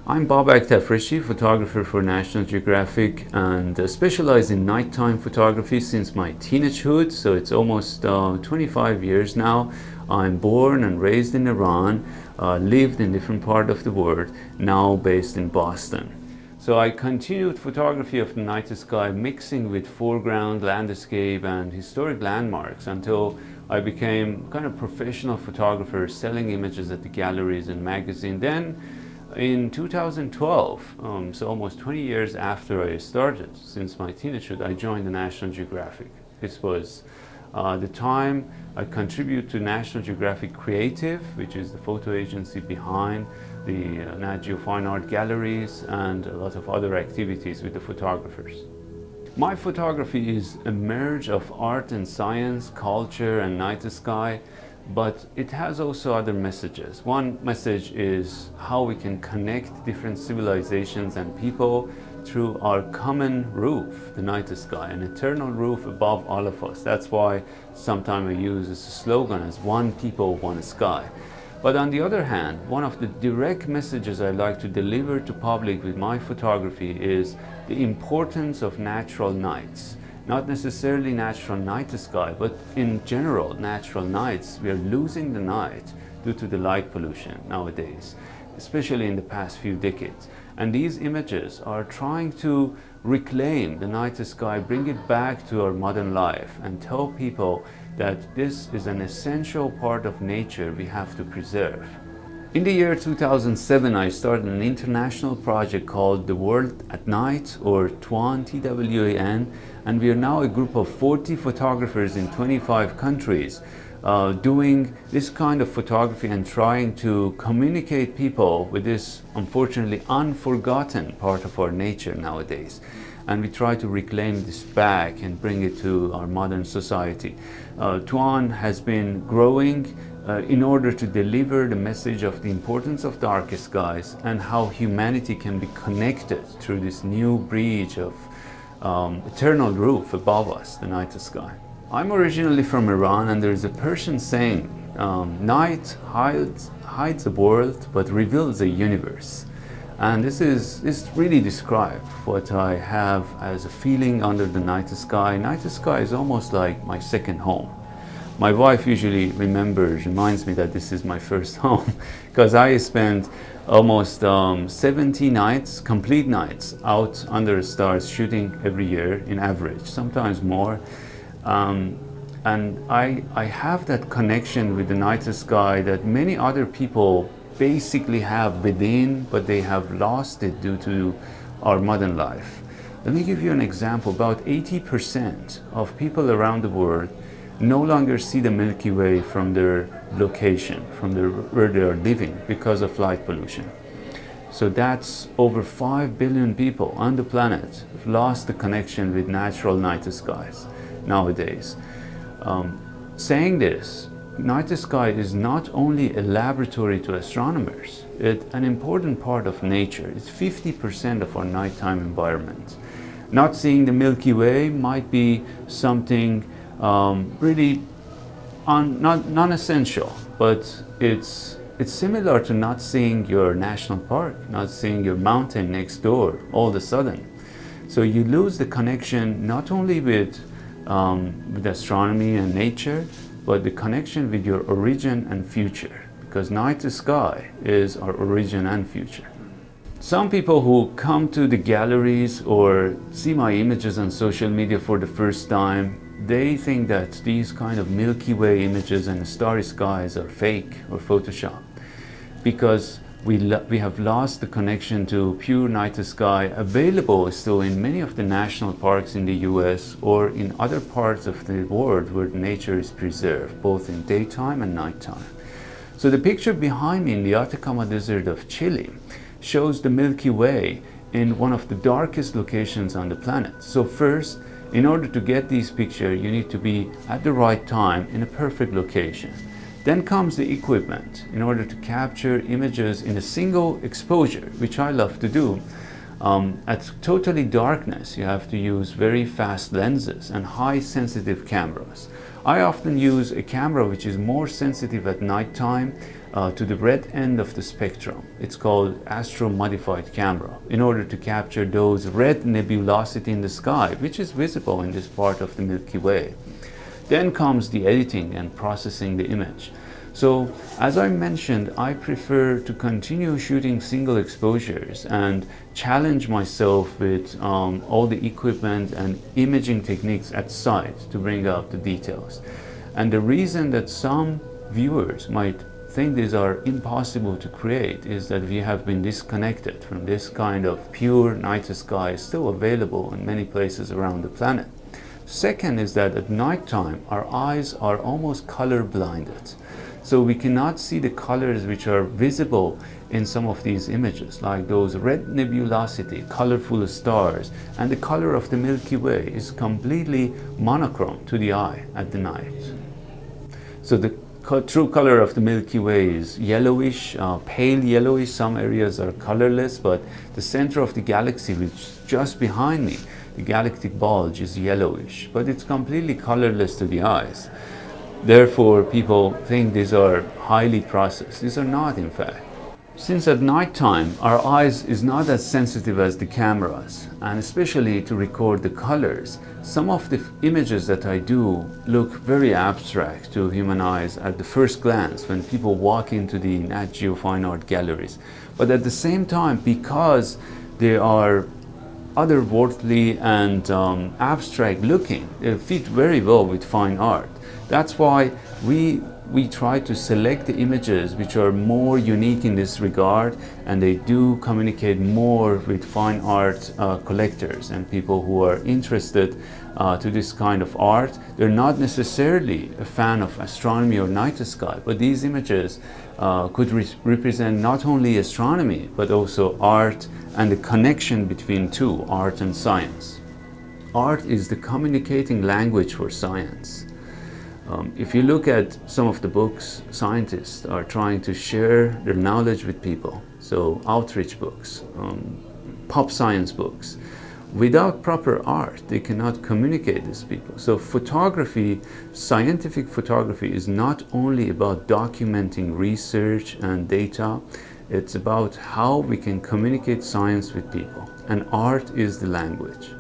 I'm Babak A.Tafreshi, photographer for National Geographic, and specialize in nighttime photography since my teenagehood, so it's almost 25 years now. I'm born and raised in Iran, lived in different parts of the world, now based in Boston. So I continued photography of the night sky, mixing with foreground, landscape, and historic landmarks until I became kind of professional photographer, selling images at the galleries and magazines. Then in 2012, so almost 20 years after I started, since my teenagehood, I joined the National Geographic. This was the time I contribute to National Geographic Creative, which is the photo agency behind the Nat Geo Fine Art Galleries and a lot of other activities with the photographers. My photography is a merge of art and science, culture and night sky, but it has also other messages. One message is how we can connect different civilizations and people through our common roof, the night sky, an eternal roof above all of us. That's why sometimes I use this slogan as one people, one sky. But on the other hand, one of the direct messages I like to deliver to public with my photography is the importance of natural nights. Not necessarily natural night sky, but in general, natural nights. We are losing the night due to the light pollution nowadays, especially in the past few decades. And these images are trying to reclaim the night sky, bring it back to our modern life, and tell people that this is an essential part of nature we have to preserve. In the year 2007, I started an international project called The World at Night, or TWAN, T-W-A-N, and we are now a group of 40 photographers in 25 countries doing this kind of photography and trying to communicate people with this unfortunately unforgotten part of our nature nowadays. And we try to reclaim this back and bring it to our modern society. TWAN has been growing in order to deliver the message of the importance of dark skies and how humanity can be connected through this new bridge of eternal roof above us, the night sky. I'm originally from Iran, and there is a Persian saying, night hides the world but reveals the universe. And this really describes what I have as a feeling under the night sky. Night sky is almost like my second home. My wife usually reminds me that this is my first home, because I spent almost 70 nights, complete nights, out under the stars shooting every year in average, sometimes more. And I have that connection with the night sky that many other people basically have within, but they have lost it due to our modern life. Let me give you an example. About 80% of people around the world no longer see the Milky Way from their location, from where they are living, because of light pollution. So that's over 5 billion people on the planet who've lost the connection with natural night skies nowadays. Saying this, night sky is not only a laboratory to astronomers, it's an important part of nature. It's 50% of our nighttime environment. Not seeing the Milky Way might be something really non-essential, but it's similar to not seeing your national park, not seeing your mountain next door all of a sudden. So you lose the connection not only with astronomy and nature, but the connection with your origin and future, because night sky is our origin and future. Some people who come to the galleries or see my images on social media for the first time, they think that these kind of Milky Way images and starry skies are fake or Photoshop, because we have lost the connection to pure night sky available still in many of the national parks in the US or in other parts of the world where nature is preserved, both in daytime and nighttime. So the picture behind me in the Atacama Desert of Chile shows the Milky Way in one of the darkest locations on the planet. So first, in order to get these pictures, you need to be at the right time in a perfect location. Then comes the equipment in order to capture images in a single exposure, which I love to do. At totally darkness, you have to use very fast lenses and high sensitive cameras. I often use a camera which is more sensitive at nighttime to the red end of the spectrum. It's called astro-modified camera, in order to capture those red nebulosity in the sky, which is visible in this part of the Milky Way. Then comes the editing and processing the image. So, as I mentioned, I prefer to continue shooting single exposures and challenge myself with all the equipment and imaging techniques at site to bring out the details. And the reason that some viewers might think these are impossible to create is that we have been disconnected from this kind of pure night sky still available in many places around the planet. Second is that at nighttime our eyes are almost color blinded. So we cannot see the colors which are visible in some of these images, like those red nebulosity, colorful stars, and the color of the Milky Way is completely monochrome to the eye at the night. So the true color of the Milky Way is yellowish, pale yellowish. Some areas are colorless, but the center of the galaxy, which is just behind me, the galactic bulge, is yellowish, but it's completely colorless to the eyes. Therefore, people think these are highly processed. These are not, in fact. Since at nighttime, our eyes is not as sensitive as the cameras, and especially to record the colors, some of the images that I do look very abstract to human eyes at the first glance when people walk into the Nat Geo Fine Art galleries. But at the same time, because they are otherworldly and abstract looking, they fit very well with fine art. That's why we try to select the images which are more unique in this regard, and they do communicate more with fine art collectors and people who are interested to this kind of art. They're not necessarily a fan of astronomy or night sky, but these images could represent not only astronomy but also art and the connection between two, art and science. Art is the communicating language for science. If you look at some of the books, scientists are trying to share their knowledge with people. So outreach books, pop science books. Without proper art, they cannot communicate with people. So photography, scientific photography, is not only about documenting research and data, it's about how we can communicate science with people. And art is the language.